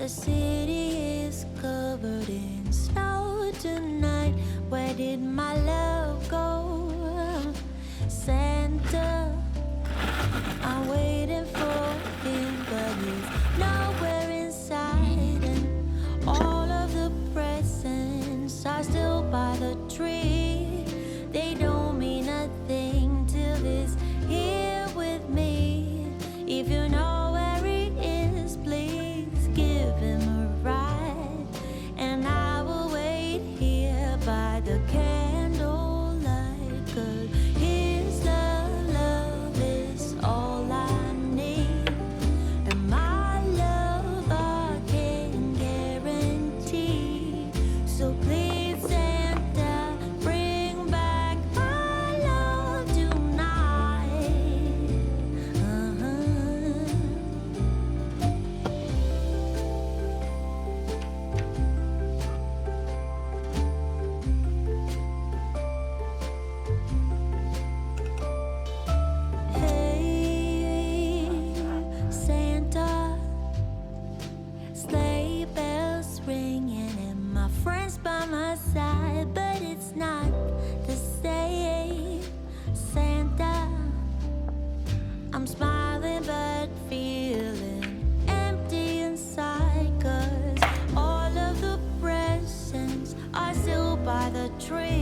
city is covered in snow tonight. Where did my love go? Santa, I'm waiting for him, but he's nowhere inside. And all of the presents are still by the tree. They don't mean a thing till he's here with me. If you know where he is, please give him a ride. And I will wait here by the candlelight, 'cause his love is all I need. And my love I can guarantee. So please, Santa, bring back my love tonight. Hey, Santa, sleigh bells ringing and my friends by my side, but it's not the same. Santa, I'm smiling but feeling empty inside, 'cause all of the presents are still by the tree.